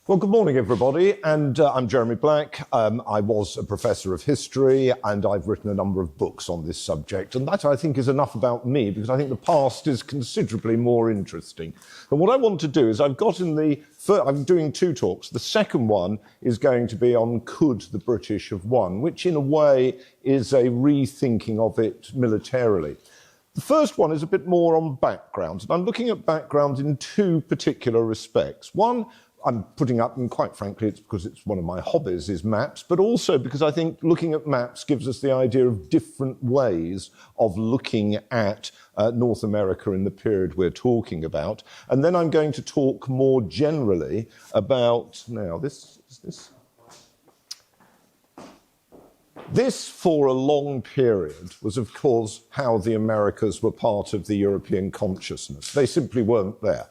Well, good morning, everybody, and I'm Jeremy Black. I was a professor of history, and I've written a number of books on this subject, and that, I think, is enough about me, because I think the past is considerably more interesting. And what I want to do is I'm doing two talks. The second one is going to be on could the British have won, which in a way is a rethinking of it militarily. The first one is a bit more on background, and I'm looking at background in two particular respects. One, I'm putting up, and quite frankly, it's because it's one of my hobbies, is maps, but also because I think looking at maps gives us the idea of different ways of looking at North America in the period we're talking about. And then I'm going to talk more generally about, This, for a long period, was, of course, how the Americas were part of the European consciousness. They simply weren't there.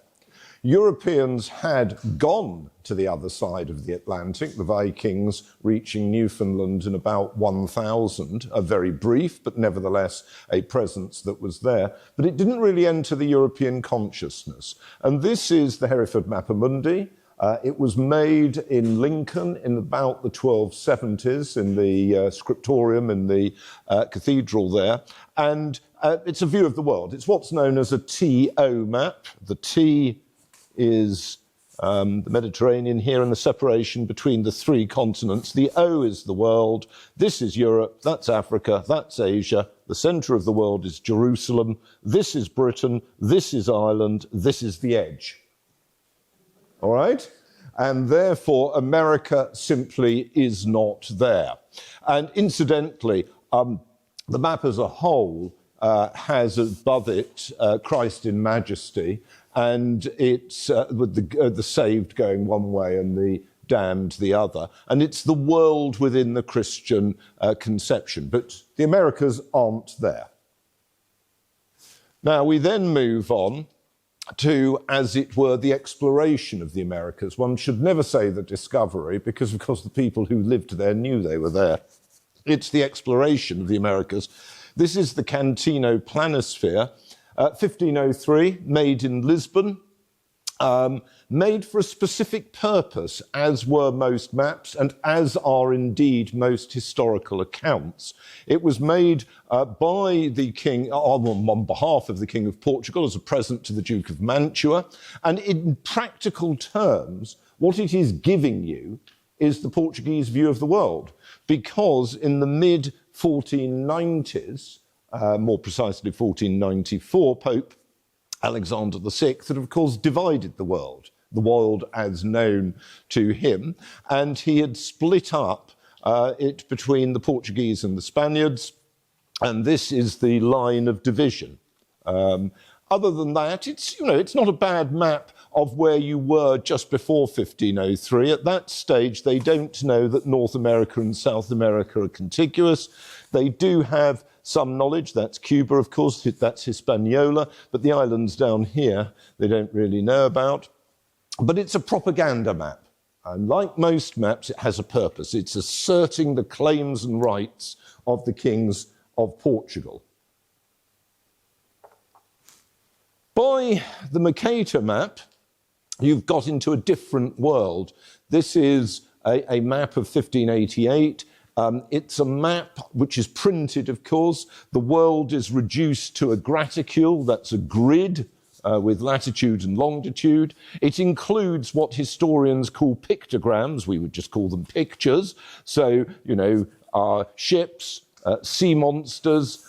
Europeans had gone to the other side of the Atlantic, the Vikings reaching Newfoundland in about 1000, a very brief but nevertheless a presence that was there, but it didn't really enter the European consciousness. And this is the Hereford Mappamundi. It was made in Lincoln in about the 1270s in the scriptorium in the cathedral there, and it's a view of the world. It's what's known as a TO map. The T is the Mediterranean here and the separation between the three continents. The O is the world. This is Europe. That's Africa. That's Asia. The centre of the world is Jerusalem. This is Britain. This is Ireland. This is the edge. All right? And therefore, America simply is not there. And incidentally, the map as a whole has above it Christ in Majesty, and it's with the saved going one way and the damned the other. And it's the world within the Christian conception. But the Americas aren't there. Now, we then move on to, as it were, the exploration of the Americas. One should never say the discovery, because, of course, the people who lived there knew they were there. It's the exploration of the Americas. This is the Cantino Planisphere, 1503, made in Lisbon, made for a specific purpose, as were most maps and as are indeed most historical accounts. It was made by the king, on behalf of the King of Portugal, as a present to the Duke of Mantua. And in practical terms, what it is giving you is the Portuguese view of the world, because in the mid-1490s, more precisely 1494, Pope Alexander VI had, of course, divided the world as known to him, and he had split up it between the Portuguese and the Spaniards, and this is the line of division. Other than that, it's not a bad map of where you were just before 1503. At that stage, they don't know that North America and South America are contiguous. They do have some knowledge. That's Cuba, of course, that's Hispaniola, but the islands down here they don't really know about. But it's a propaganda map. And like most maps, it has a purpose. It's asserting the claims and rights of the kings of Portugal. By the Mercator map, you've got into a different world. This is a map of 1588. It's a map which is printed, of course. The world is reduced to a graticule, that's a grid with latitude and longitude. It includes what historians call pictograms. We would just call them pictures. So, ships, sea monsters,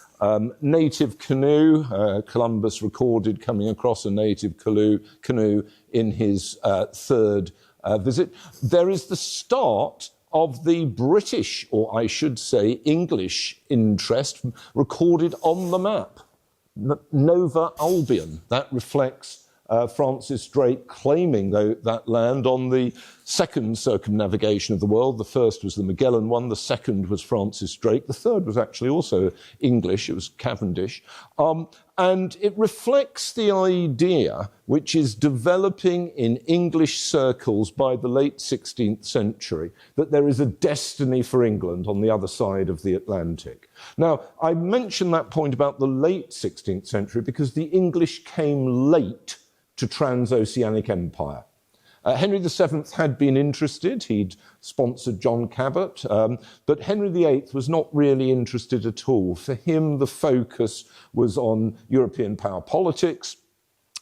native canoe. Columbus recorded coming across a native canoe in his third visit. There is the start of the British, or I should say English, interest recorded on the map. Nova Albion, that reflects Francis Drake claiming that land on the second circumnavigation of the world. The first was the Magellan one, the second was Francis Drake, the third was actually also English, it was Cavendish. And it reflects the idea which is developing in English circles by the late 16th century, that there is a destiny for England on the other side of the Atlantic. Now, I mention that point about the late 16th century because the English came late to transoceanic empire. Henry VII had been interested. He'd sponsored John Cabot, but Henry VIII was not really interested at all. For him, the focus was on European power politics,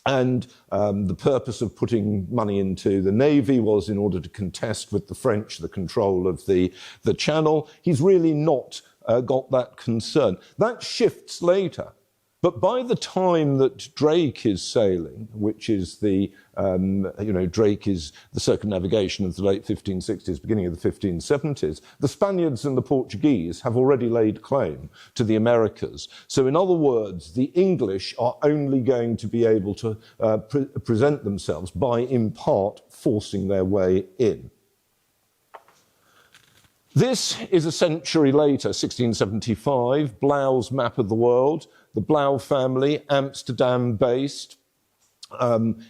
and the purpose of putting money into the Navy was in order to contest with the French the control of the Channel. He's really not got that concern. That shifts later. But by the time that Drake is sailing, which is Drake is the circumnavigation of the late 1560s, beginning of the 1570s, the Spaniards and the Portuguese have already laid claim to the Americas. So in other words, the English are only going to be able to present themselves by, in part, forcing their way in. This is a century later, 1675, Blau's map of the world. The Blau family, Amsterdam-based.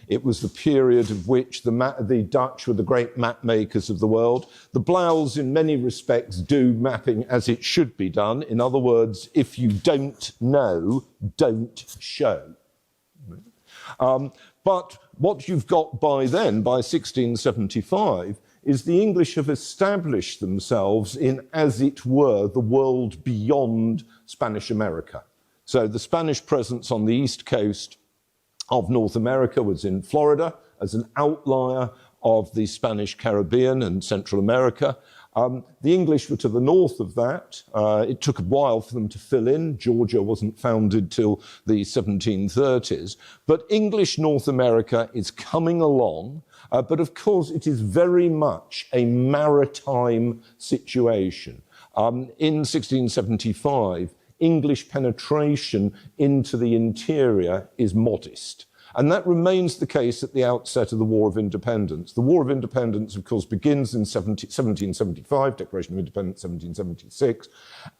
It was the period of which the Dutch were the great map makers of the world. The Blaus, in many respects, do mapping as it should be done. In other words, if you don't know, don't show. But what you've got by then, by 1675, is the English have established themselves in, as it were, the world beyond Spanish America. So the Spanish presence on the east coast of North America was in Florida as an outlier of the Spanish Caribbean and Central America. The English were to the north of that. It took a while for them to fill in. Georgia wasn't founded till the 1730s. But English North America is coming along. But of course, it is very much a maritime situation. In 1675, English penetration into the interior is modest. And that remains the case at the outset of the War of Independence. The War of Independence, of course, begins in 1775, Declaration of Independence 1776.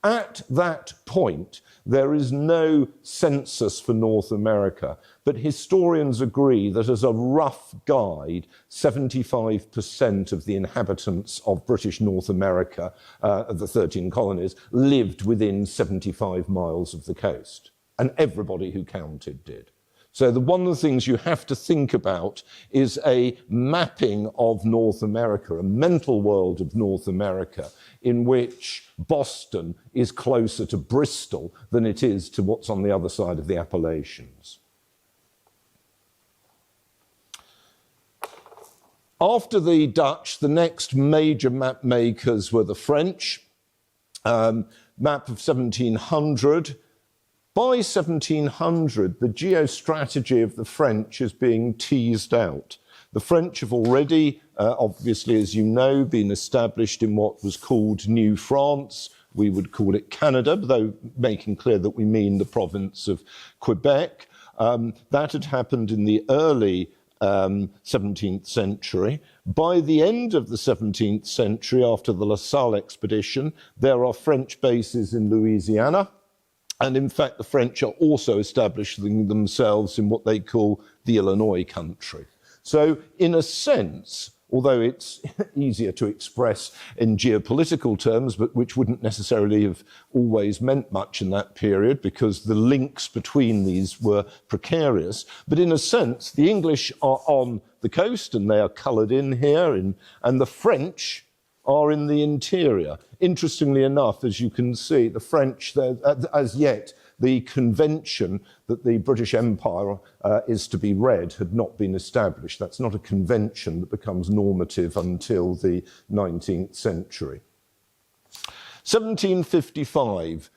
At that point, there is no census for North America, but historians agree that as a rough guide, 75% of the inhabitants of British North America, of the 13 colonies, lived within 75 miles of the coast. And everybody who counted did. So one of the things you have to think about is a mapping of North America, a mental world of North America, in which Boston is closer to Bristol than it is to what's on the other side of the Appalachians. After the Dutch, the next major map makers were the French. Map of 1700. By 1700, the geostrategy of the French is being teased out. The French have already, obviously, as you know, been established in what was called New France. We would call it Canada, though making clear that we mean the province of Quebec. That had happened in the early 17th century. By the end of the 17th century, after the La Salle expedition, there are French bases in Louisiana. And in fact, the French are also establishing themselves in what they call the Illinois country. So in a sense, although it's easier to express in geopolitical terms, but which wouldn't necessarily have always meant much in that period because the links between these were precarious. But in a sense, the English are on the coast and they are coloured in here, and the French are in the interior. Interestingly enough, as you can see, the French, as yet, the convention that the British Empire is to be read had not been established. That's not a convention that becomes normative until the 19th century. 1755,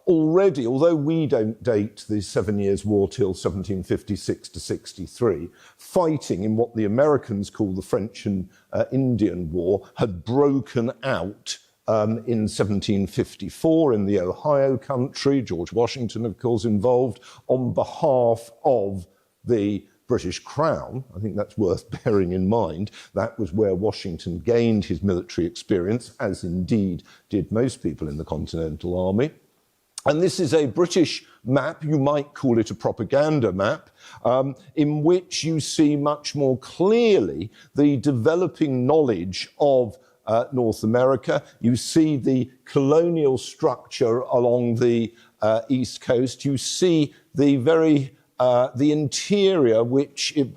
already, although we don't date the 7 Years' War till 1756 to 63, fighting in what the Americans call the French and Indian War had broken out in 1754 in the Ohio country. George Washington, of course, involved on behalf of the British Crown. I think that's worth bearing in mind. That was where Washington gained his military experience, as indeed did most people in the Continental Army. And this is a British map, you might call it a propaganda map, in which you see much more clearly the developing knowledge of North America. You see the colonial structure along the East Coast. You see the very the interior,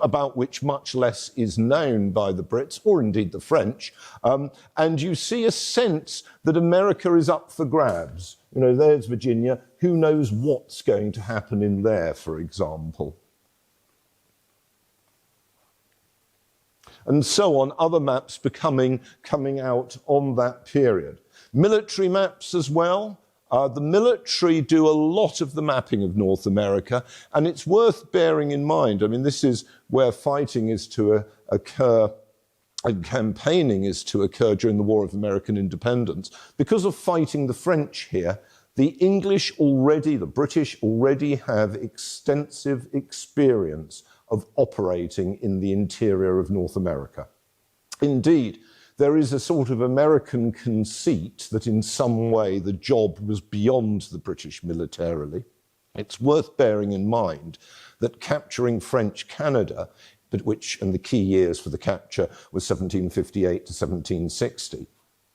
about which much less is known by the Brits, or indeed the French, and you see a sense that America is up for grabs. You know, there's Virginia, who knows what's going to happen in there, for example. And so on, other maps coming out on that period. Military maps as well. The military do a lot of the mapping of North America, and it's worth bearing in mind. I mean, this is where fighting is to occur and campaigning is to occur during the War of American Independence. Because of fighting the French here, the British already have extensive experience of operating in the interior of North America. Indeed, there is a sort of American conceit that in some way the job was beyond the British militarily. It's worth bearing in mind that capturing French Canada, and the key years for the capture was 1758 to 1760,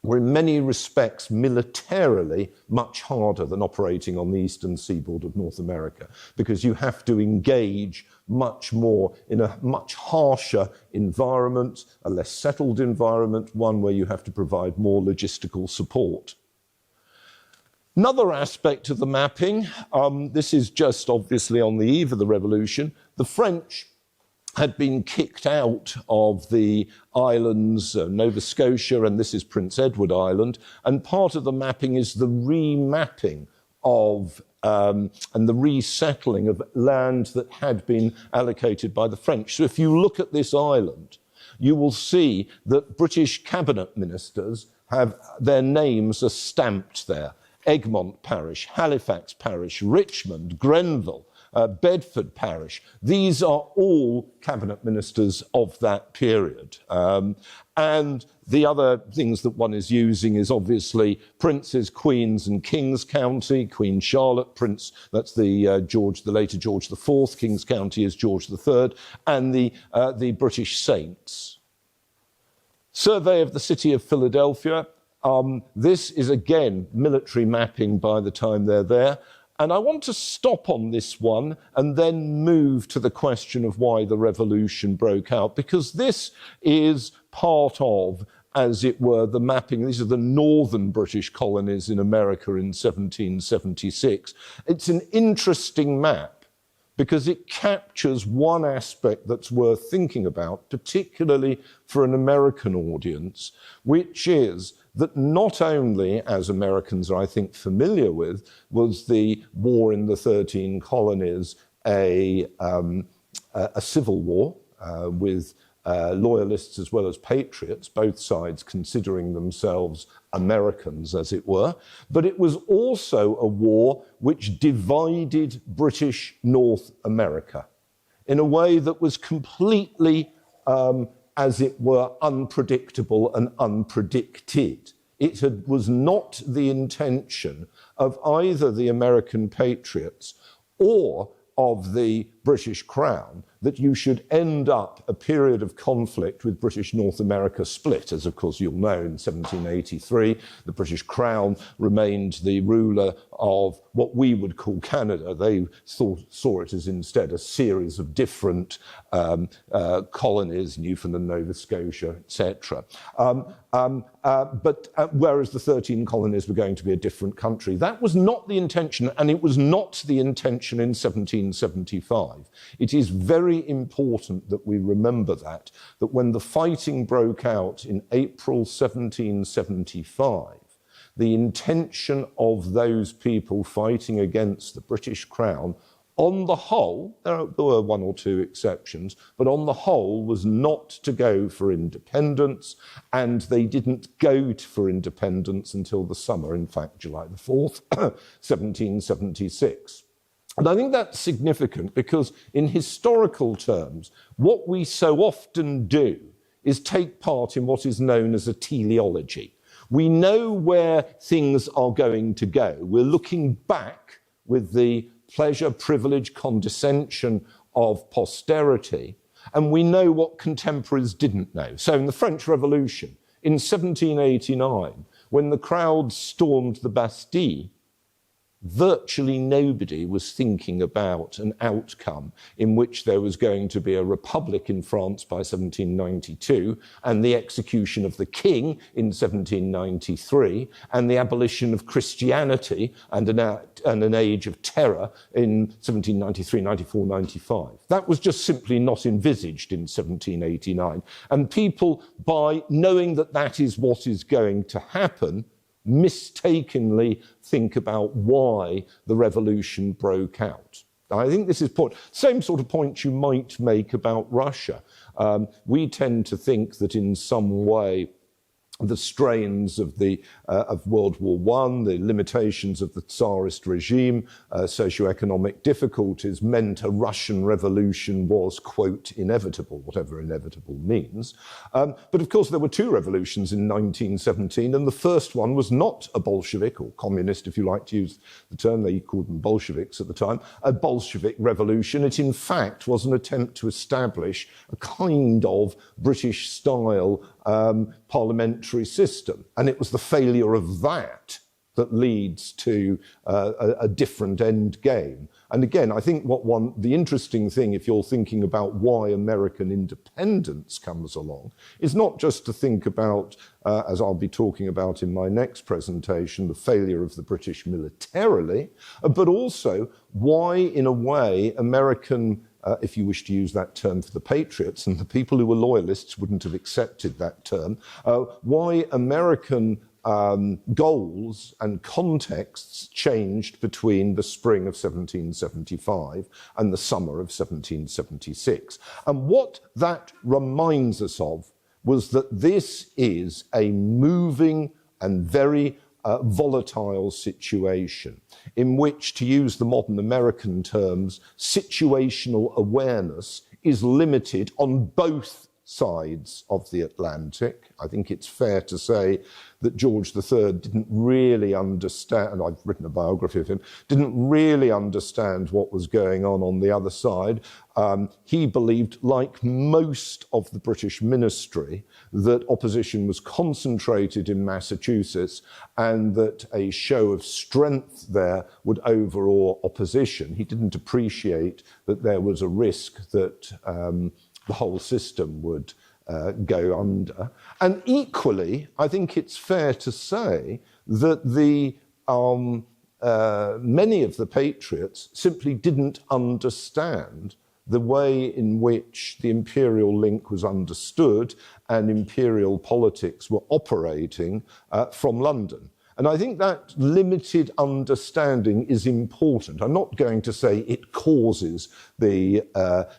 were in many respects militarily much harder than operating on the eastern seaboard of North America, because you have to engage much more in a much harsher environment, a less settled environment, one where you have to provide more logistical support. Another aspect of the mapping, this is just obviously on the eve of the Revolution, the French had been kicked out of the islands, Nova Scotia, and this is Prince Edward Island, and part of the mapping is the remapping of and the resettling of land that had been allocated by the French. So if you look at this island, you will see that British cabinet ministers have their names are stamped there. Egmont Parish, Halifax Parish, Richmond, Grenville, Bedford Parish. These are all cabinet ministers of that period. And the other things that one is using is obviously Princes, Queens and Kings County, Queen Charlotte, Prince, that's the later George IV, Kings County is George III, and the British Saints. Survey of the city of Philadelphia. This is again military mapping by the time they're there. And I want to stop on this one and then move to the question of why the revolution broke out, because this is part of, as it were, the mapping. These are the northern British colonies in America in 1776. It's an interesting map because it captures one aspect that's worth thinking about, particularly for an American audience, which is that not only, as Americans are, I think, familiar with, was the war in the 13 colonies a civil war with loyalists as well as patriots, both sides considering themselves Americans, as it were, but it was also a war which divided British North America in a way that was completely as it were, unpredictable and unpredicted. It was not the intention of either the American patriots or of the British Crown that you should end up a period of conflict with British North America split. As of course you'll know, in 1783, the British Crown remained the ruler of what we would call Canada. They saw it as instead a series of different colonies, Newfoundland, Nova Scotia, etc. Whereas the 13 colonies were going to be a different country. That was not the intention, and it was not the intention in 1775. It is very important that we remember that when the fighting broke out in April 1775, the intention of those people fighting against the British Crown, on the whole, there were one or two exceptions, but on the whole was not to go for independence, and they didn't go for independence until the summer, in fact, July the 4th, 1776. And I think that's significant because in historical terms, what we so often do is take part in what is known as a teleology. We know where things are going to go. We're looking back with the pleasure, privilege, condescension of posterity, and we know what contemporaries didn't know. So in the French Revolution, in 1789, when the crowd stormed the Bastille, virtually nobody was thinking about an outcome in which there was going to be a republic in France by 1792 and the execution of the king in 1793 and the abolition of Christianity and an age of terror in 1793, 94, 95. That was just simply not envisaged in 1789. And people, by knowing that that is what is going to happen, mistakenly think about why the revolution broke out. I think this is same sort of point you might make about Russia. We tend to think that in some way the strains of World War I, the limitations of the Tsarist regime, socioeconomic difficulties meant a Russian revolution was, quote, inevitable, whatever inevitable means. But of course there were two revolutions in 1917, and the first one was not a Bolshevik, or communist if you like to use the term, they called them Bolsheviks at the time, a Bolshevik revolution. It in fact was an attempt to establish a kind of British-style parliamentary system. And it was the failure of that that leads to a different end game. And again, I think the interesting thing, if you're thinking about why American independence comes along, is not just to think about, as I'll be talking about in my next presentation, the failure of the British militarily, but also why, in a way, American if you wish to use that term for the patriots, and the people who were loyalists wouldn't have accepted that term, why American goals and contexts changed between the spring of 1775 and the summer of 1776. And what that reminds us of was that this is a moving and very volatile situation in which, to use the modern American terms, situational awareness is limited on both sides of the Atlantic. I think it's fair to say that George III didn't really understand, and I've written a biography of him, didn't really understand what was going on the other side. He believed, like most of the British ministry, that opposition was concentrated in Massachusetts and that a show of strength there would overawe opposition. He didn't appreciate that there was a risk that the whole system would go under. And equally, I think it's fair to say that many of the patriots simply didn't understand the way in which the imperial link was understood and imperial politics were operating from London. And I think that limited understanding is important. I'm not going to say it causes the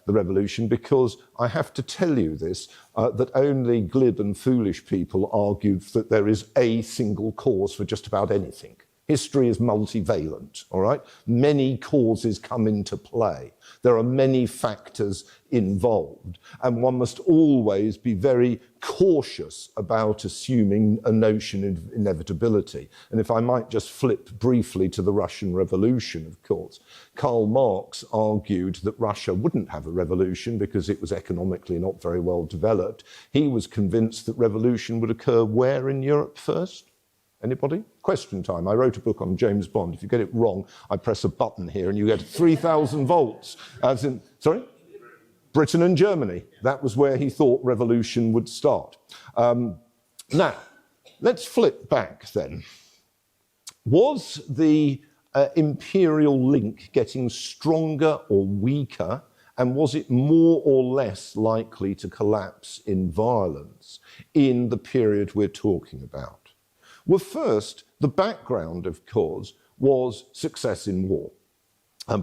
revolution, because I have to tell you this, that only glib and foolish people argued that there is a single cause for just about anything. History is multivalent, all right? Many causes come into play. There are many factors involved, and one must always be very cautious about assuming a notion of inevitability. And if I might just flip briefly to the Russian Revolution, of course, Karl Marx argued that Russia wouldn't have a revolution because it was economically not very well developed. He was convinced that revolution would occur where in Europe first? Anybody? Question time. I wrote a book on James Bond. If you get it wrong, I press a button here and you get 3,000 volts. As in, sorry? Britain and Germany. That was where he thought revolution would start. Now, let's flip back then. Was the imperial link getting stronger or weaker, and was it more or less likely to collapse in violence in the period we're talking about? Well, first, the background, of course, was success in war.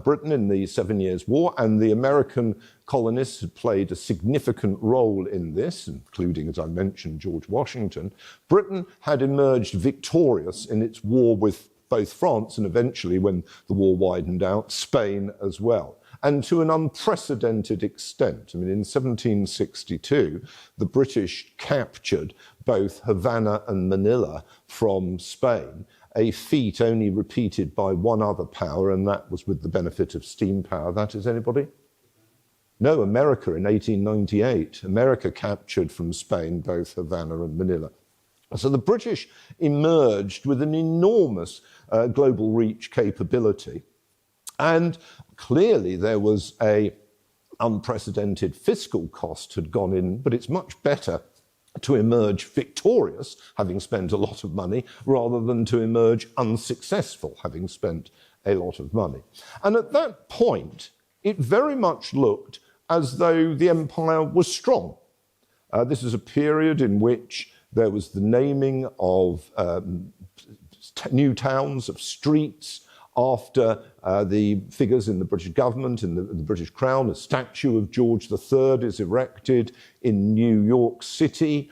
Britain in the 7 Years' War, and the American colonists had played a significant role in this, including, as I mentioned, George Washington. Britain had emerged victorious in its war with both France and eventually, when the war widened out, Spain as well. And to an unprecedented extent. I mean, in 1762, the British captured both Havana and Manila from Spain, a feat only repeated by one other power, and that was with the benefit of steam power. That is anybody? No, America in 1898. America captured from Spain both Havana and Manila. So the British emerged with an enormous global reach capability. And clearly there was a unprecedented fiscal cost had gone in, but it's much better to emerge victorious, having spent a lot of money, rather than to emerge unsuccessful, having spent a lot of money. And at that point, it very much looked as though the empire was strong. This is a period in which there was the naming of new towns, of streets, after the figures in the British government, in the British Crown. A statue of George III is erected in New York City.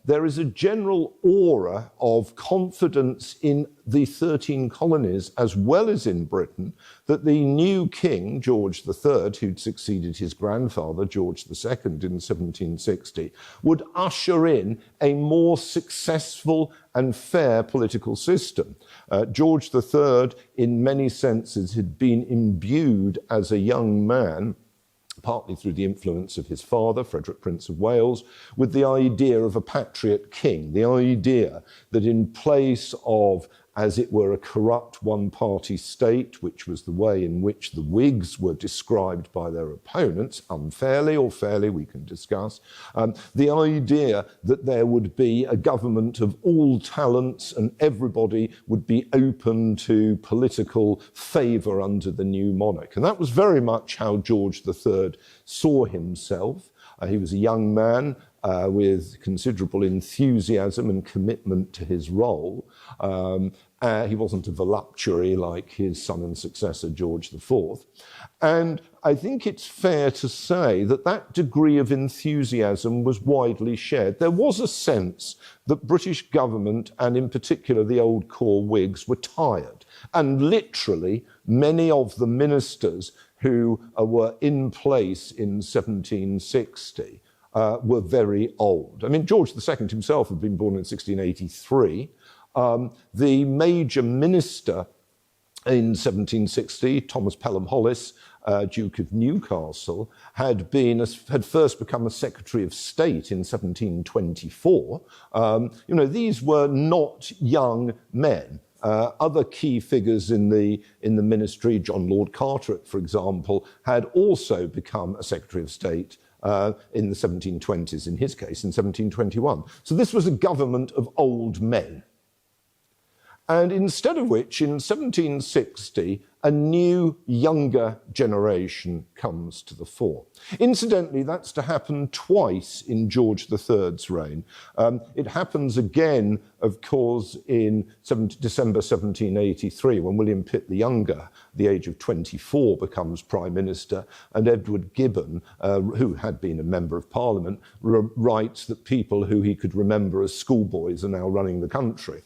There is a general aura of confidence in the 13 colonies, as well as in Britain, that the new king, George III, who'd succeeded his grandfather, George II, in 1760, would usher in a more successful and fair political system. George III, in many senses, had been imbued as a young man, partly through the influence of his father, Frederick, Prince of Wales, with the idea of a patriot king, the idea that in place of, as it were, a corrupt one-party state, which was the way in which the Whigs were described by their opponents, unfairly or fairly, we can discuss, the idea that there would be a government of all talents and everybody would be open to political favour under the new monarch. And that was very much how George III saw himself. He was a young man with considerable enthusiasm and commitment to his role. He wasn't a voluptuary like his son and successor, George IV. And I think it's fair to say that that degree of enthusiasm was widely shared. There was a sense that British government, and in particular the old core Whigs, were tired. And literally, many of the ministers who were in place in 1760 were very old. I mean, George II himself had been born in 1683. The major minister in 1760, Thomas Pelham Hollis, Duke of Newcastle, had first become a Secretary of State in 1724. These were not young men. Other key figures in the ministry, John Lord Carteret, for example, had also become a Secretary of State in the 1720s, in his case, in 1721. So this was a government of old men. And instead of which, in 1760, a new, younger generation comes to the fore. Incidentally, that's to happen twice in George III's reign. It happens again, of course, in December 1783, when William Pitt the Younger, the age of 24, becomes Prime Minister, and Edward Gibbon, who had been a Member of Parliament, writes that people who he could remember as schoolboys are now running the country.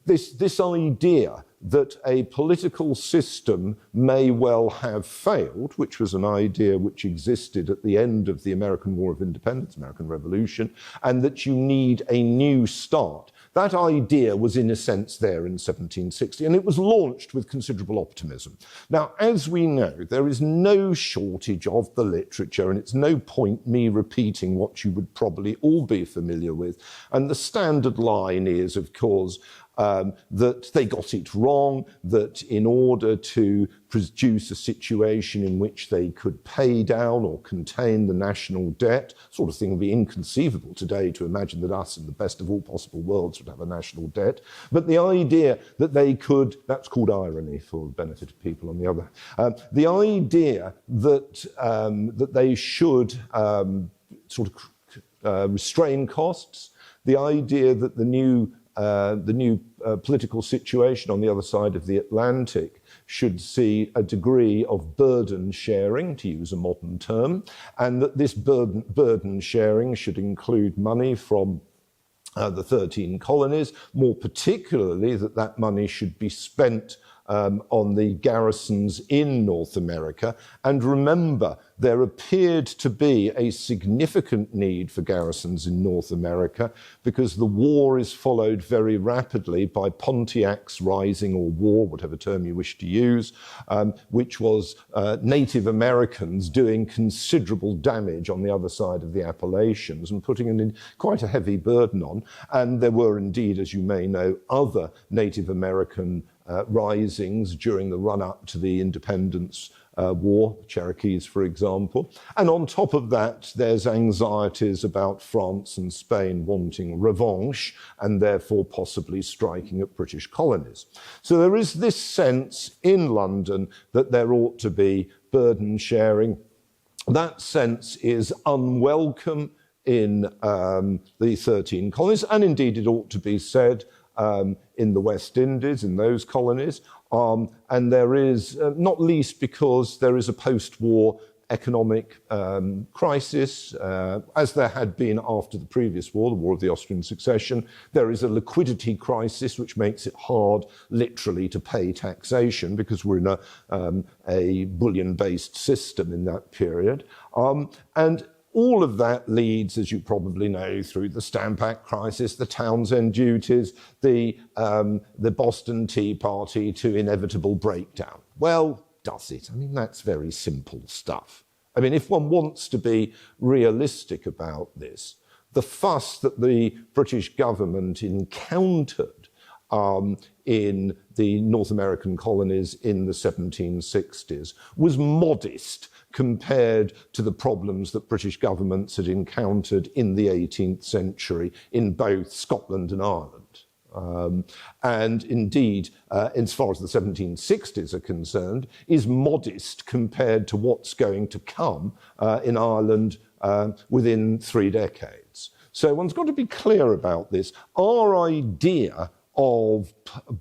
This idea that a political system may well have failed, which was an idea which existed at the end of the American War of Independence, American Revolution, and that you need a new start. That idea was in a sense there in 1760, and it was launched with considerable optimism. Now, as we know, there is no shortage of the literature, and it's no point me repeating what you would probably all be familiar with. And the standard line is, of course, that they got it wrong, that in order to produce a situation in which they could pay down or contain the national debt, sort of thing would be inconceivable today to imagine that us in the best of all possible worlds would have a national debt. But the idea that they could, that's called irony for the benefit of people on the other, the idea that, that they should restrain costs, the idea that the new political situation on the other side of the Atlantic should see a degree of burden sharing, to use a modern term, and that this burden sharing should include money from the 13 colonies, more particularly that money should be spent on the garrisons in North America. And remember, there appeared to be a significant need for garrisons in North America because the war is followed very rapidly by Pontiac's Rising, or war, whatever term you wish to use, which was Native Americans doing considerable damage on the other side of the Appalachians and putting in quite a heavy burden on. And there were indeed, as you may know, other Native American risings during the run-up to the independence war, Cherokees, for example. And on top of that, there's anxieties about France and Spain wanting revanche and therefore possibly striking at British colonies. So there is this sense in London that there ought to be burden sharing. That sense is unwelcome in the 13 colonies, and indeed it ought to be said in the West Indies, in those colonies. And there is, not least because there is a post-war economic crisis, as there had been after the previous war, the War of the Austrian Succession. There is a liquidity crisis which makes it hard, literally, to pay taxation because we're in a bullion-based system in that period. And all of that leads, as you probably know, through the Stamp Act crisis, the Townsend duties, the Boston Tea Party, to inevitable breakdown. Well, does it? I mean, that's very simple stuff. I mean, if one wants to be realistic about this, the fuss that the British government encountered in the North American colonies in the 1760s was modest compared to the problems that British governments had encountered in the 18th century in both Scotland and Ireland. And indeed, as far as the 1760s are concerned, is modest compared to what's going to come in Ireland within 3 decades. So one's got to be clear about this. Our idea of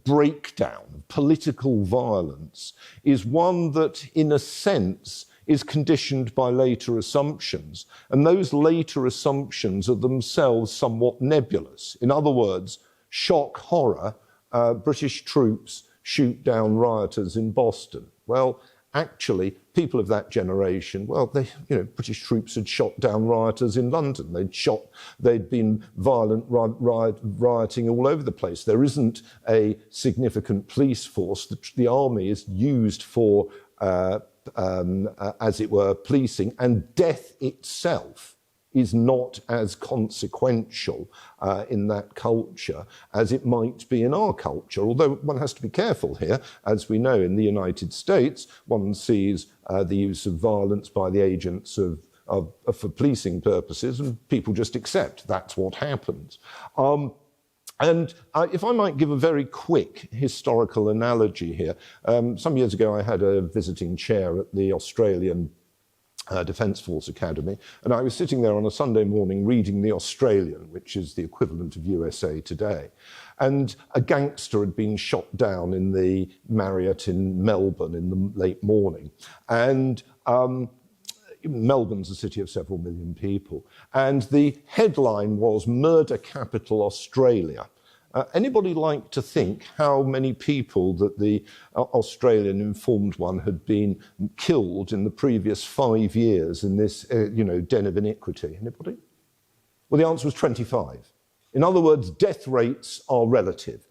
breakdown, political violence, is one that, in a sense, is conditioned by later assumptions. And those later assumptions are themselves somewhat nebulous. In other words, shock horror, British troops shoot down rioters in Boston. Well, actually, people of that generation, well, British troops had shot down rioters in London. They'd been violent rioting all over the place. There isn't a significant police force. The army is used for as it were, policing, and death itself is not as consequential in that culture as it might be in our culture. Although one has to be careful here, as we know in the United States, one sees the use of violence by the agents for policing purposes, and people just accept that's what happens. And if I might give a very quick historical analogy here, some years ago I had a visiting chair at the Australian Defence Force Academy, and I was sitting there on a Sunday morning reading The Australian, which is the equivalent of USA Today. And a gangster had been shot down in the Marriott in Melbourne in the late morning. And Melbourne's a city of several million people. And the headline was Murder Capital Australia. Anybody like to think how many people that the Australian informed one had been killed in the previous 5 years in this, den of iniquity? Anybody? Well, the answer was 25. In other words, death rates are relative.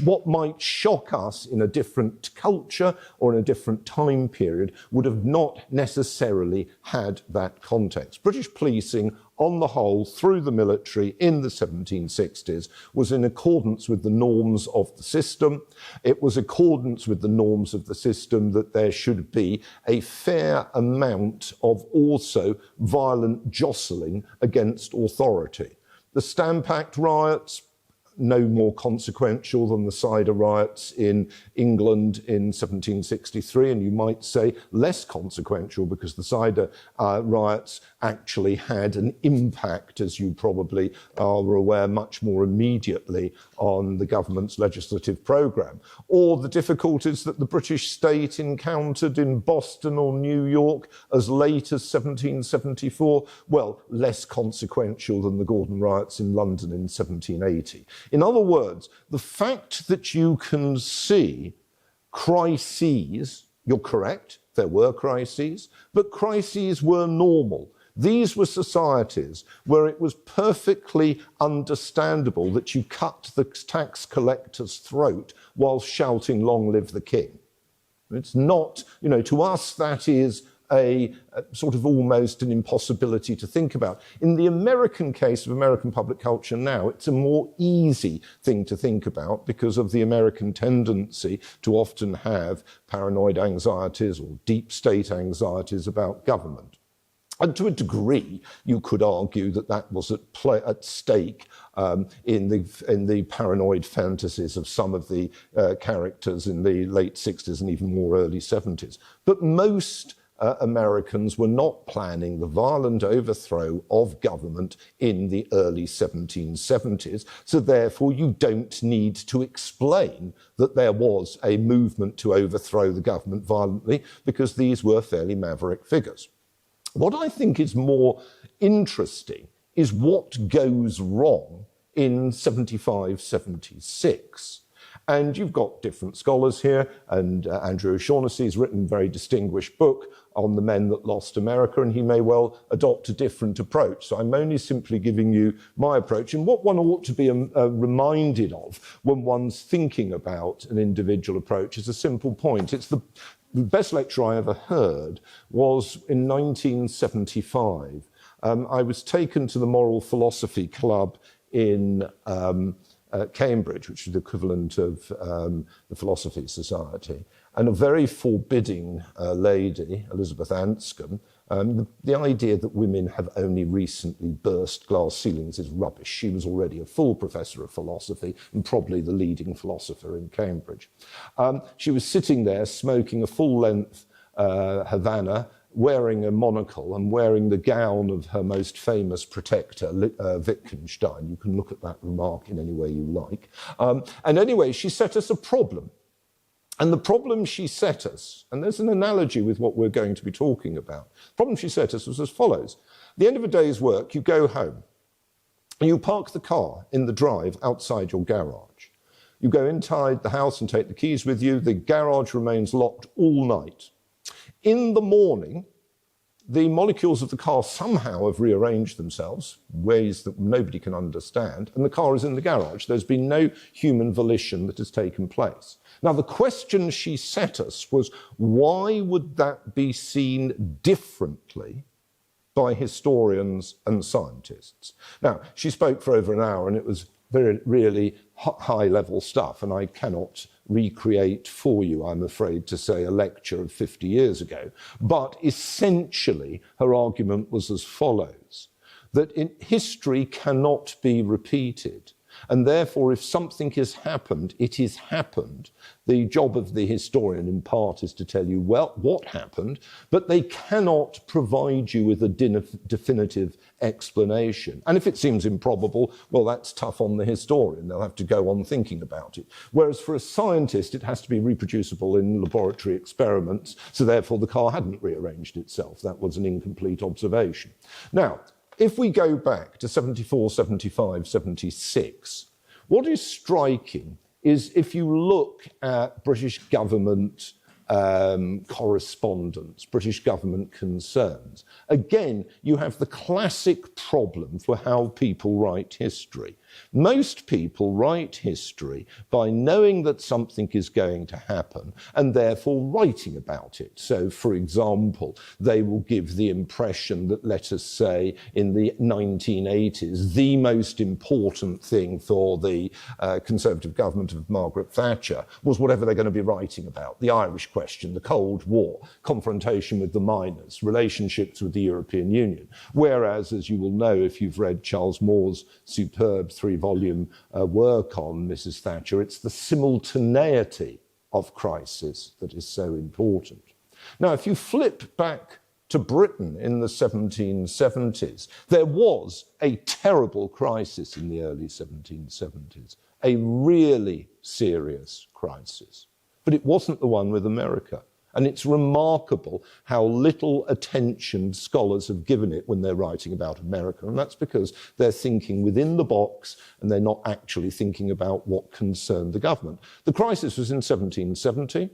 What might shock us in a different culture or in a different time period would have not necessarily had that context. British policing, on the whole, through the military in the 1760s, was in accordance with the norms of the system. It was in accordance with the norms of the system that there should be a fair amount of also violent jostling against authority. The Stamp Act riots, no more consequential than the cider riots in England in 1763, and you might say less consequential because the cider riots actually had an impact, as you probably are aware, much more immediately on the government's legislative programme. Or the difficulties that the British state encountered in Boston or New York as late as 1774, well, less consequential than the Gordon riots in London in 1780. In other words, the fact that you can see crises, you're correct, there were crises, but crises were normal. These were societies where it was perfectly understandable that you cut the tax collector's throat while shouting, "Long live the king." It's not, to us that is a sort of almost an impossibility to think about. In the American case of American public culture now, it's a more easy thing to think about because of the American tendency to often have paranoid anxieties or deep state anxieties about government. And to a degree, you could argue that that was at stake in the paranoid fantasies of some of the characters in the late 60s and even more early 70s. But most Americans were not planning the violent overthrow of government in the early 1770s. So therefore, you don't need to explain that there was a movement to overthrow the government violently because these were fairly maverick figures. What I think is more interesting is what goes wrong in 75, 76. And you've got different scholars here, and Andrew O'Shaughnessy has written a very distinguished book on the men that lost America, and he may well adopt a different approach. So I'm only simply giving you my approach and what one ought to be reminded of when one's thinking about an individual approach is a simple point. It's the best lecture I ever heard was in 1975. I was taken to the Moral Philosophy Club in Cambridge, which is the equivalent of the Philosophy Society, and a very forbidding lady, Elizabeth Anscombe. The idea that women have only recently burst glass ceilings is rubbish. She was already a full professor of philosophy and probably the leading philosopher in Cambridge. She was sitting there smoking a full-length Havana, wearing a monocle and wearing the gown of her most famous protector, Wittgenstein. You can look at that remark in any way you like. And anyway, she set us a problem. And the problem she set us, and there's an analogy with what we're going to be talking about, the problem she set us was as follows. At the end of a day's work, you go home and you park the car in the drive outside your garage. You go inside the house and take the keys with you. The garage remains locked all night. In the morning, the molecules of the car somehow have rearranged themselves, ways that nobody can understand, and the car is in the garage. There's been no human volition that has taken place. Now, the question she set us was, why would that be seen differently by historians and scientists? Now, she spoke for over an hour, and it was really high-level stuff, and I cannot recreate for you, I'm afraid to say, a lecture of 50 years ago. But essentially, her argument was as follows, that history cannot be repeated. And therefore, if something has happened, it is happened. The job of the historian, in part, is to tell you, well, what happened, but they cannot provide you with a definitive explanation. And if it seems improbable, well, that's tough on the historian. They'll have to go on thinking about it. Whereas for a scientist, it has to be reproducible in laboratory experiments, so therefore the car hadn't rearranged itself. That was an incomplete observation. Now, if we go back to 74, 75, 76, what is striking is if you look at British government correspondence, British government concerns, again, you have the classic problem for how people write history. Most people write history by knowing that something is going to happen and therefore writing about it. So, for example, they will give the impression that, let us say, in the 1980s, the most important thing for the Conservative government of Margaret Thatcher was whatever they're going to be writing about. The Irish question, the Cold War, confrontation with the miners, relationships with the European Union. Whereas, as you will know if you've read Charles Moore's superb 3-volume work on Mrs. Thatcher, it's the simultaneity of crisis that is so important. Now, if you flip back to Britain in the 1770s, there was a terrible crisis in the early 1770s, a really serious crisis. But it wasn't the one with America. And it's remarkable how little attention scholars have given it when they're writing about America. And that's because they're thinking within the box and they're not actually thinking about what concerned the government. The crisis was in 1770.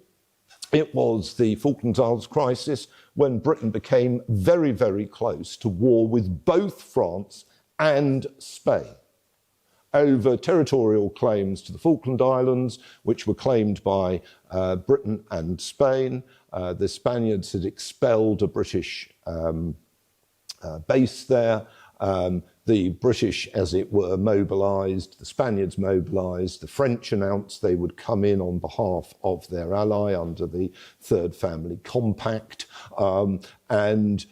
It was the Falkland Islands crisis, when Britain became very, very close to war with both France and Spain over territorial claims to the Falkland Islands, which were claimed by Britain and Spain. The Spaniards had expelled a British base there. The British, as it were, mobilised, the Spaniards mobilised, the French announced they would come in on behalf of their ally under the Third Family Compact, and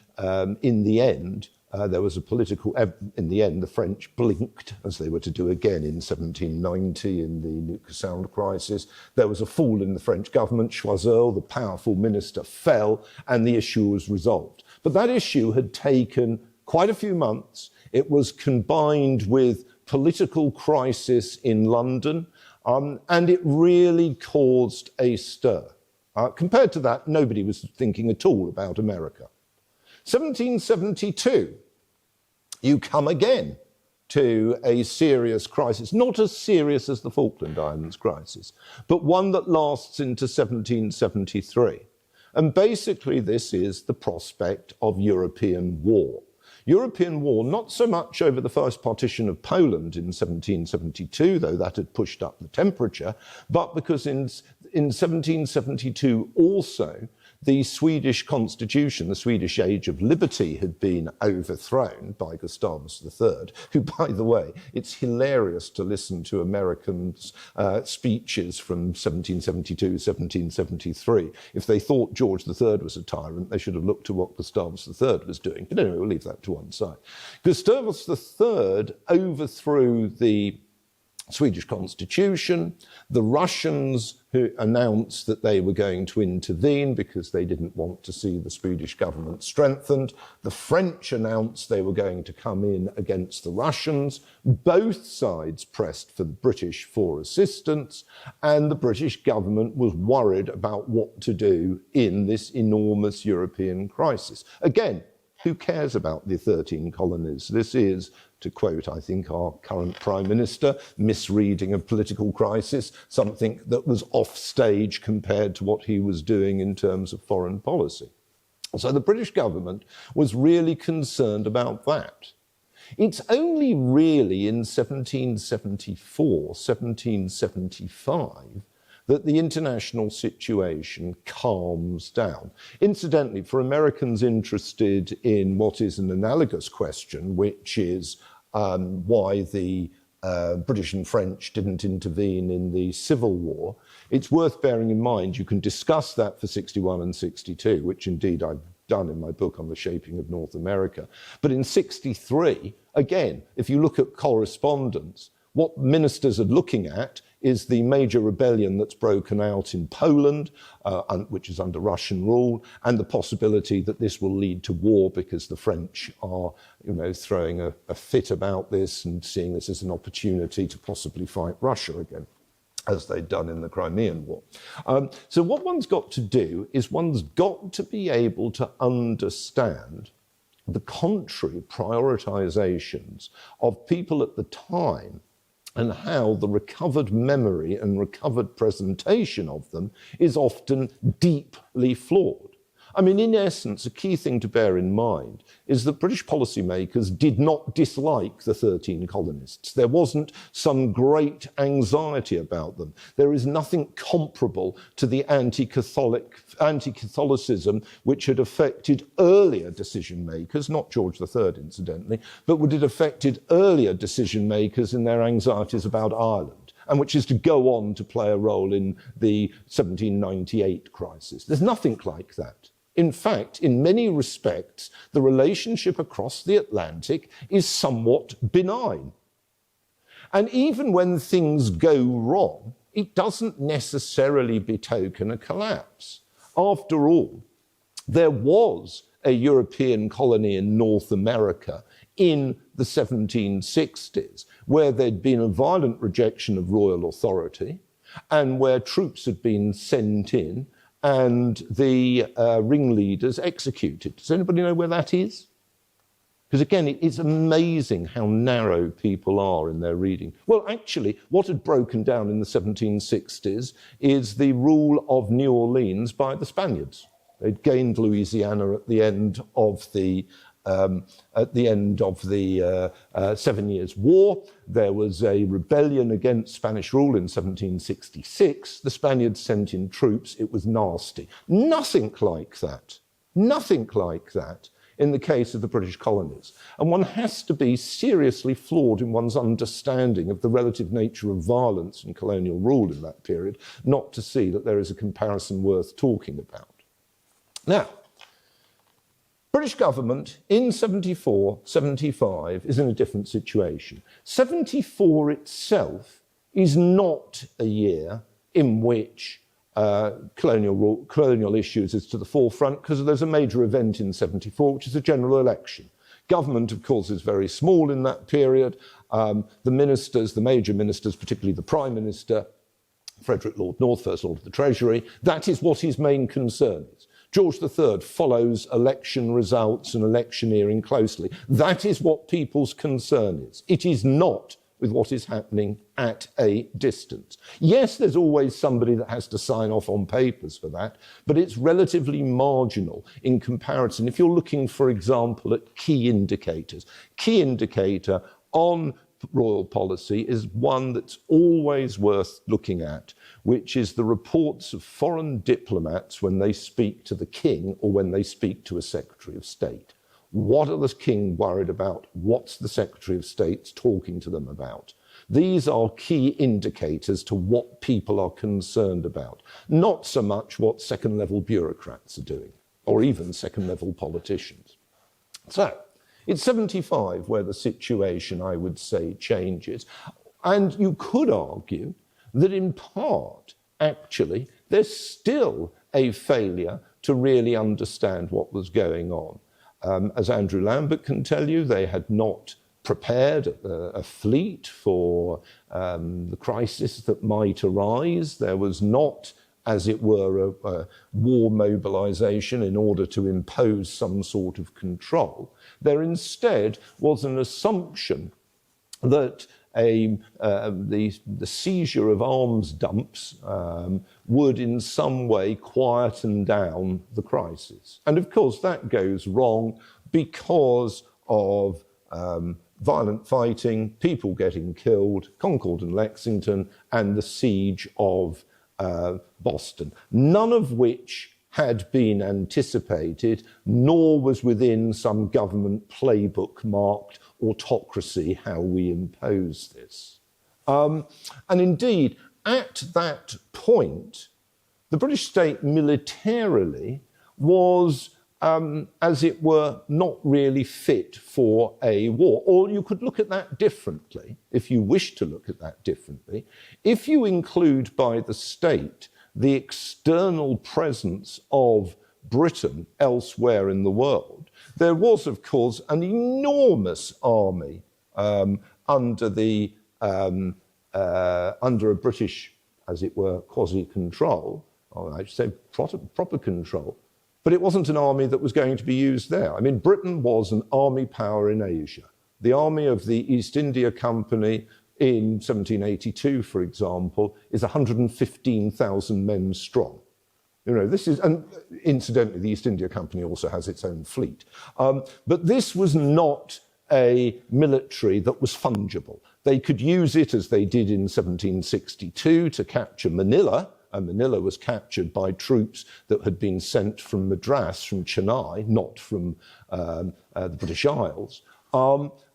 in the end, there was a political, in the end, the French blinked, as they were to do again in 1790 in the Nuclear Sound crisis. There was a fall in the French government. Choiseul, the powerful minister, fell, and the issue was resolved. But that issue had taken quite a few months. It was combined with political crisis in London, and it really caused a stir. Compared to that, nobody was thinking at all about America. 1772, you come again to a serious crisis, not as serious as the Falkland Islands crisis, but one that lasts into 1773. And basically this is the prospect of European war. European war, not so much over the first partition of Poland in 1772, though that had pushed up the temperature, but because in 1772 also the Swedish constitution, the Swedish Age of Liberty, had been overthrown by Gustavus III, who, by the way, it's hilarious to listen to Americans' speeches from 1772, 1773. If they thought George III was a tyrant, they should have looked to what Gustavus III was doing. But anyway, we'll leave that to one side. Gustavus III overthrew the Swedish constitution. The Russians, who announced that they were going to intervene because they didn't want to see the Swedish government strengthened. The French announced they were going to come in against the Russians. Both sides pressed for the British for assistance, and the British government was worried about what to do in this enormous European crisis. Again, who cares about the 13 colonies? This is, to quote, I think, our current Prime Minister, misreading a political crisis, something that was off-stage compared to what he was doing in terms of foreign policy. So the British government was really concerned about that. It's only really in 1774, 1775, that the international situation calms down. Incidentally, for Americans interested in what is an analogous question, which is why the British and French didn't intervene in the Civil War, it's worth bearing in mind you can discuss that for 61 and 62, which indeed I've done in my book on the shaping of North America. But in 63, again, if you look at correspondence, what ministers are looking at is the major rebellion that's broken out in Poland, which is under Russian rule, and the possibility that this will lead to war because the French are, throwing a fit about this and seeing this as an opportunity to possibly fight Russia again, as they'd done in the Crimean War. So what one's got to do is one's got to be able to understand the contrary prioritizations of people at the time and how the recovered memory and recovered presentation of them is often deeply flawed. I mean, in essence, a key thing to bear in mind is that British policymakers did not dislike the 13 colonists. There wasn't some great anxiety about them. There is nothing comparable to the anti-Catholicism which had affected earlier decision makers, not George III, incidentally, but which had affected earlier decision makers in their anxieties about Ireland, and which is to go on to play a role in the 1798 crisis. There's nothing like that. In fact, in many respects, the relationship across the Atlantic is somewhat benign. And even when things go wrong, it doesn't necessarily betoken a collapse. After all, there was a European colony in North America in the 1760s, where there'd been a violent rejection of royal authority and where troops had been sent in and the ringleaders executed. Does anybody know where that is? Because again, it's amazing how narrow people are in their reading. Well, actually, what had broken down in the 1760s is the rule of New Orleans by the Spaniards. They'd gained Louisiana at the end of the 7 Years' War. There was a rebellion against Spanish rule in 1766. The Spaniards sent in troops. It was nasty. Nothing like that in the case of the British colonies. And one has to be seriously flawed in one's understanding of the relative nature of violence and colonial rule in that period not to see that there is a comparison worth talking about. Now, British government in 74, 75 is in a different situation. 74 itself is not a year in which colonial issues is to the forefront, because there's a major event in 74, which is a general election. Government, of course, is very small in that period. The ministers, the major ministers, particularly the Prime Minister, Frederick Lord North, First Lord of the Treasury, that is what his main concern is. George III follows election results and electioneering closely. That is what people's concern is. It is not with what is happening at a distance. Yes, there's always somebody that has to sign off on papers for that, but it's relatively marginal in comparison. If you're looking, for example, at key indicators, key indicator on royal policy is one that's always worth looking at, which is the reports of foreign diplomats when they speak to the king or when they speak to a Secretary of State. What are the king worried about? What's the Secretary of State talking to them about? These are key indicators to what people are concerned about, not so much what second-level bureaucrats are doing, or even second-level politicians. So, it's 75 where the situation, I would say, changes. And you could argue that in part, actually, there's still a failure to really understand what was going on. As Andrew Lambert can tell you, they had not prepared a fleet for the crisis that might arise. There was not, as it were, a war mobilization in order to impose some sort of control. There instead was an assumption that the seizure of arms dumps would in some way quieten down the crisis. And of course that goes wrong because of violent fighting, people getting killed, Concord and Lexington, and the siege of Boston, none of which had been anticipated, nor was within some government playbook marked autocracy how we impose this. And indeed, at that point, the British state militarily was, as it were, not really fit for a war. Or you could look at that differently, if you wish to look at that differently. If you include by the state the external presence of Britain elsewhere in the world, there was, of course, an enormous army under a British, as it were, quasi-control, or I should say proper control, but it wasn't an army that was going to be used there. I mean, Britain was an army power in Asia. The army of the East India Company in 1782, for example, is 115,000 men strong. You know, this is, and incidentally, the East India Company also has its own fleet. But this was not a military that was fungible. They could use it, as they did in 1762, to capture Manila, and Manila was captured by troops that had been sent from Madras, from Chennai, not from the British Isles.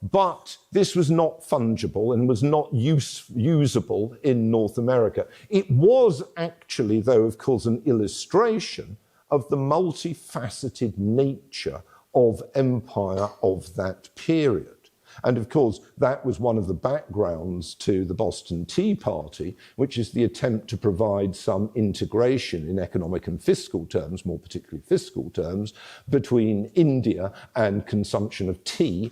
But this was not fungible and was not usable in North America. It was actually, though, of course, an illustration of the multifaceted nature of empire of that period. And of course, that was one of the backgrounds to the Boston Tea Party, which is the attempt to provide some integration in economic and fiscal terms, more particularly fiscal terms, between India and consumption of tea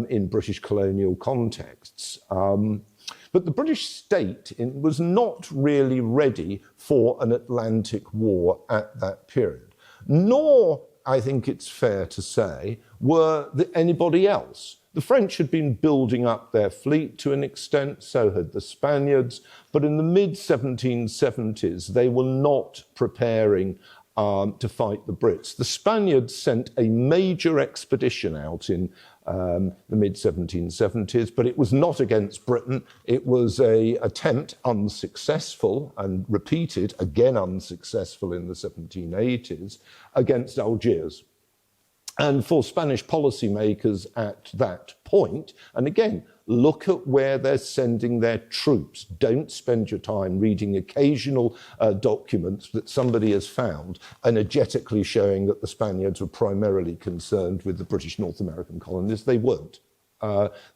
in British colonial contexts. But the British state was not really ready for an Atlantic war at that period, nor I think it's fair to say, were anybody else. The French had been building up their fleet to an extent, so had the Spaniards, but in the mid-1770s, they were not preparing to fight the Brits. The Spaniards sent a major expedition out in the mid-1770s, but it was not against Britain. It was an attempt, unsuccessful and repeated, again unsuccessful in the 1780s, against Algiers. And for Spanish policymakers at that point, and again, look at where they're sending their troops. Don't spend your time reading occasional documents that somebody has found energetically showing that the Spaniards were primarily concerned with the British North American colonies. They weren't.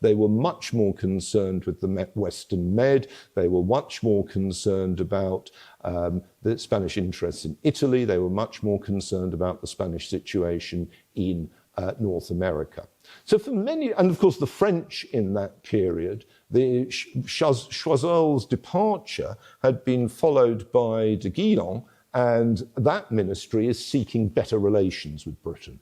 They were much more concerned with the Western Med. They were much more concerned about the Spanish interests in Italy. They were much more concerned about the Spanish situation in North America. So for many, and of course the French in that period, the Choiseul's departure had been followed by de Guillaume, and that ministry is seeking better relations with Britain.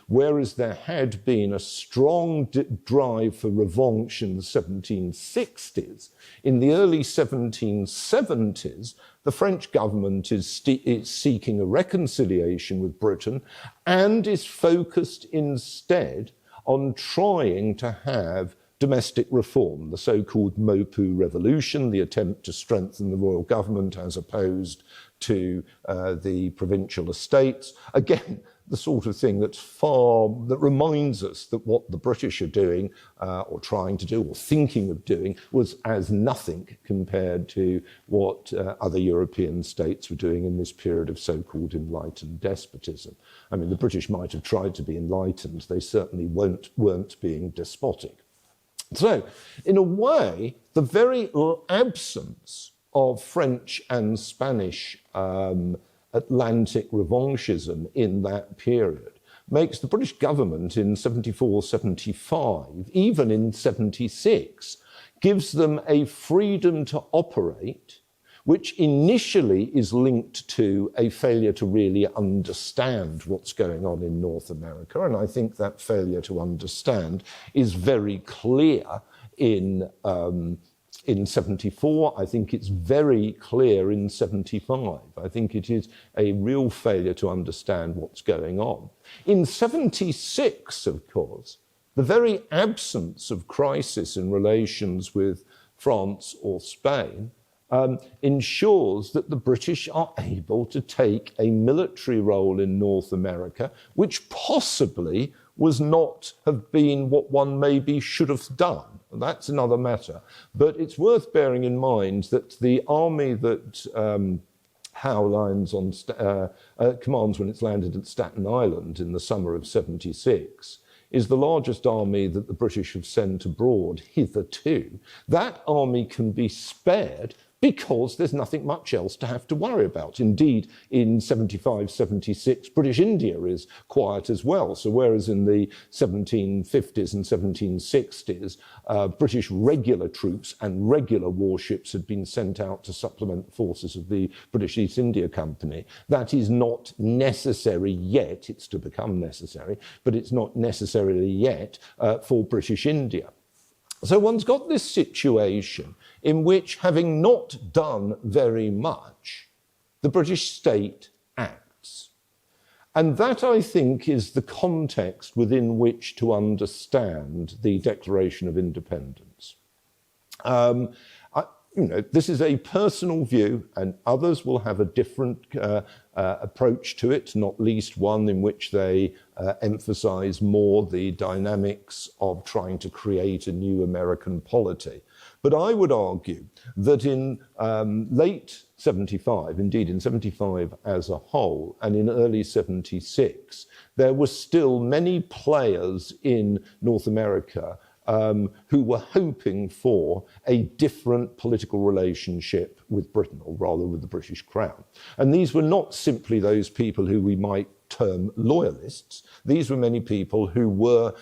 Whereas there had been a strong drive for revanche in the 1760s, in the early 1770s, the French government is seeking a reconciliation with Britain and is focused instead on trying to have domestic reform, the so-called Maupeou Revolution, the attempt to strengthen the royal government as opposed to the provincial estates. Again, the sort of thing that reminds us that what the British are doing or trying to do or thinking of doing was as nothing compared to what other European states were doing in this period of so-called enlightened despotism. I mean, the British might have tried to be enlightened. They certainly weren't being despotic. So, in a way, the very absence of French and Spanish Atlantic revanchism in that period makes the British government in 74, 75, even in 76, gives them a freedom to operate, which initially is linked to a failure to really understand what's going on in North America. And I think that failure to understand is very clear in 74, I think it's very clear in 75. I think it is a real failure to understand what's going on. In 76, of course, the very absence of crisis in relations with France or Spain ensures that the British are able to take a military role in North America, which possibly was not have been what one maybe should have done. That's another matter. But it's worth bearing in mind that the army that Howe commands when it's landed at Staten Island in the summer of 76 is the largest army that the British have sent abroad hitherto. That army can be spared because there's nothing much else to have to worry about. Indeed, in 75, 76, British India is quiet as well. So whereas in the 1750s and 1760s, British regular troops and regular warships had been sent out to supplement the forces of the British East India Company, that is not necessary yet. It's to become necessary, but it's not necessarily yet for British India. So one's got this situation in which, having not done very much, the British state acts. And that, I think, is the context within which to understand the Declaration of Independence. This is a personal view, and others will have a different approach to it, not least one in which they emphasize more the dynamics of trying to create a new American polity. But I would argue that in late 75, indeed in 75 as a whole, and in early 76, there were still many players in North America who were hoping for a different political relationship with Britain, or rather with the British Crown. And these were not simply those people who we might term loyalists. These were many people who were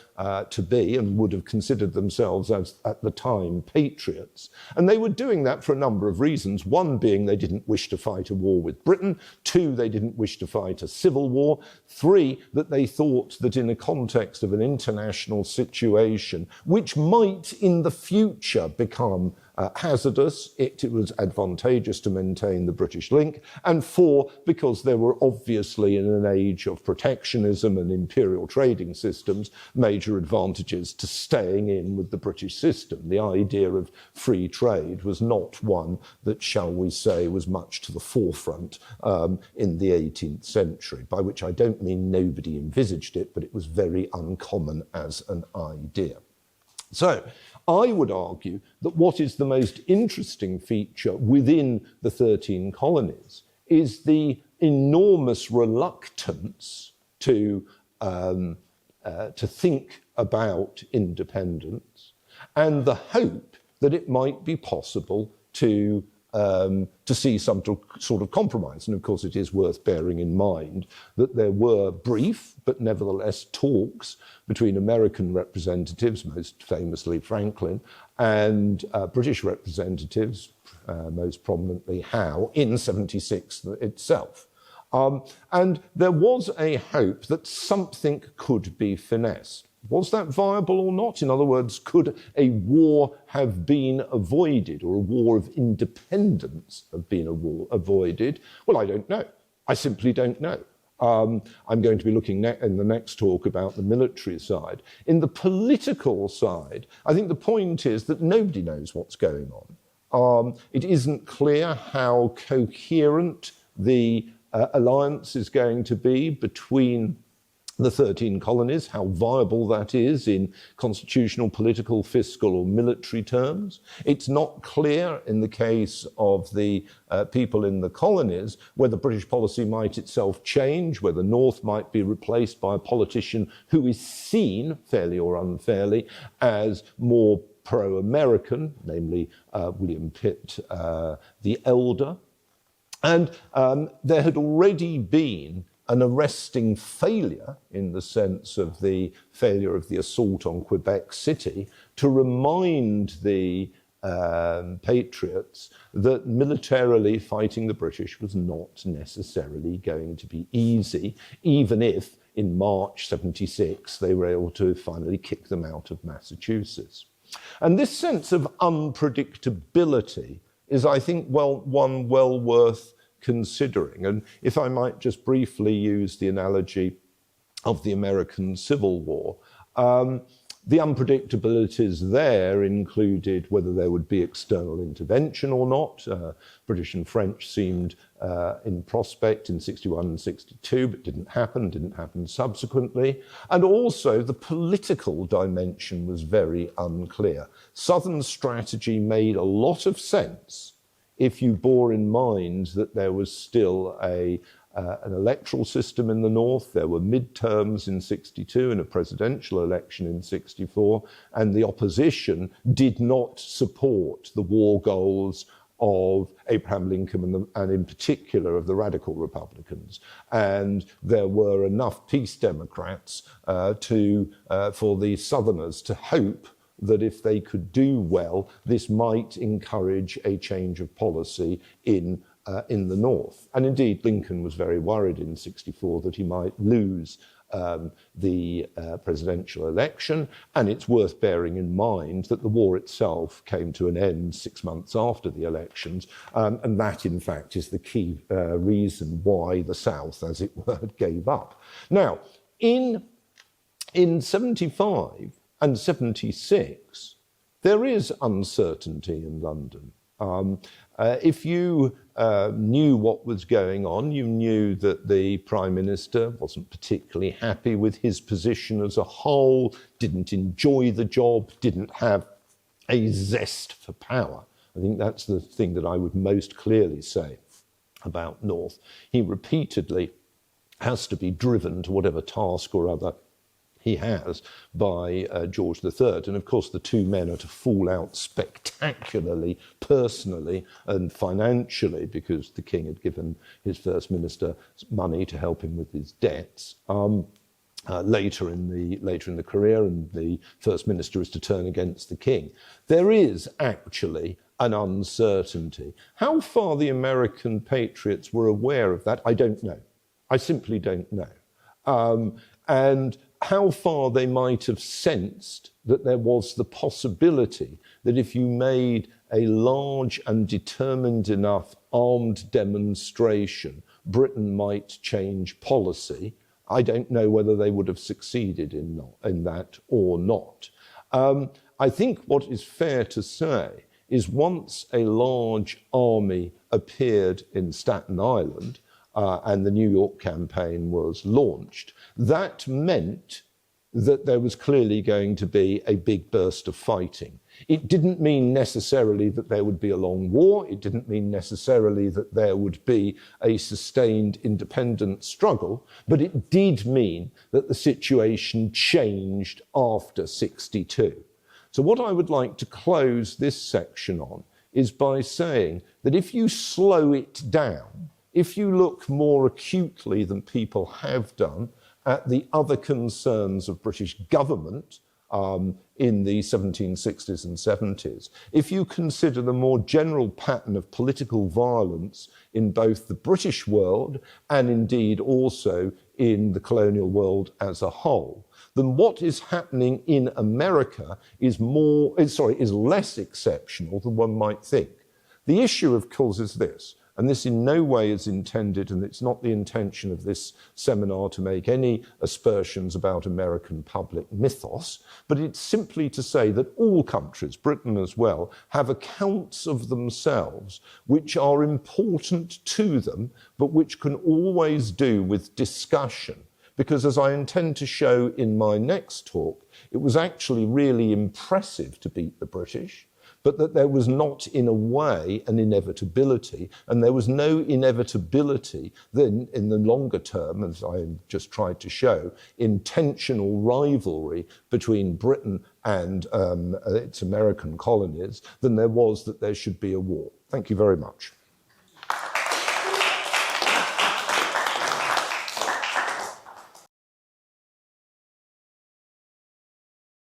to be and would have considered themselves as, at the time, patriots. And they were doing that for a number of reasons. One being they didn't wish to fight a war with Britain. Two, they didn't wish to fight a civil war. Three, that they thought that in a context of an international situation, which might in the future become hazardous, it was advantageous to maintain the British link. And four, because there were obviously, in an age of protectionism and imperial trading systems, major advantages to staying in with the British system. The idea of free trade was not one that, shall we say, was much to the forefront in the 18th century, by which I don't mean nobody envisaged it, but it was very uncommon as an idea. So I would argue that what is the most interesting feature within the 13 colonies is the enormous reluctance to think about independence and the hope that it might be possible to see some sort of compromise. And of course, it is worth bearing in mind that there were brief, but nevertheless talks between American representatives, most famously Franklin, and British representatives, most prominently Howe, in 76 itself. And there was a hope that something could be finessed. Was that viable or not? In other words, could a war have been avoided, or a war of independence have been avoided? Well, I don't know. I simply don't know. I'm going to be looking in the next talk about the military side. In the political side, I think the point is that nobody knows what's going on. It isn't clear how coherent the alliance is going to be between the 13 colonies, how viable that is in constitutional, political, fiscal or military terms. It's not clear in the case of the people in the colonies whether British policy might itself change, whether North might be replaced by a politician who is seen, fairly or unfairly, as more pro-American, namely William Pitt the Elder. And there had already been an arresting failure, in the sense of the failure of the assault on Quebec City, to remind the patriots that militarily fighting the British was not necessarily going to be easy, even if in March 76 they were able to finally kick them out of Massachusetts. And this sense of unpredictability is, I think, one well worth considering. And if I might just briefly use the analogy of the American Civil War, the unpredictabilities there included whether there would be external intervention or not. British and French seemed in prospect in 61 and 62, but didn't happen subsequently. And also the political dimension was very unclear. Southern strategy made a lot of sense if you bore in mind that there was still an electoral system in the north, there were midterms in 62 and a presidential election in 64, and the opposition did not support the war goals of Abraham Lincoln and in particular of the radical Republicans. And there were enough peace Democrats for the Southerners to hope that if they could do well, this might encourage a change of policy in the North. And indeed, Lincoln was very worried in 64 that he might lose the presidential election. And it's worth bearing in mind that the war itself came to an end 6 months after the elections. And that, in fact, is the key reason why the South, as it were, gave up. Now, in 75, and 76, there is uncertainty in London. If you knew what was going on, you knew that the Prime Minister wasn't particularly happy with his position as a whole, didn't enjoy the job, didn't have a zest for power. I think that's the thing that I would most clearly say about North. He repeatedly has to be driven to whatever task or other he has by George III. And of course, the two men are to fall out spectacularly, personally and financially, because the king had given his first minister money to help him with his debts. Later in the career, and the first minister is to turn against the king. There is actually an uncertainty. How far the American patriots were aware of that, I don't know. I simply don't know. And how far they might have sensed that there was the possibility that if you made a large and determined enough armed demonstration, Britain might change policy. I don't know whether they would have succeeded in that or not. I think what is fair to say is once a large army appeared in Staten Island and the New York campaign was launched, that meant that there was clearly going to be a big burst of fighting. It didn't mean necessarily that there would be a long war. It didn't mean necessarily that there would be a sustained independent struggle, but it did mean that the situation changed after 62. So what I would like to close this section on is by saying that if you slow it down, if you look more acutely than people have done at the other concerns of British government, in the 1760s and 70s, if you consider the more general pattern of political violence in both the British world and indeed also in the colonial world as a whole, then what is happening in America is less exceptional than one might think. The issue, of course, is this, and this in no way is intended, and it's not the intention of this seminar to make any aspersions about American public mythos, but it's simply to say that all countries, Britain as well, have accounts of themselves which are important to them, but which can always do with discussion. Because as I intend to show in my next talk, it was actually really impressive to beat the British, but that there was not, in a way, an inevitability, and there was no inevitability then in the longer term, as I just tried to show, intentional rivalry between Britain and its American colonies than there was that there should be a war. Thank you very much.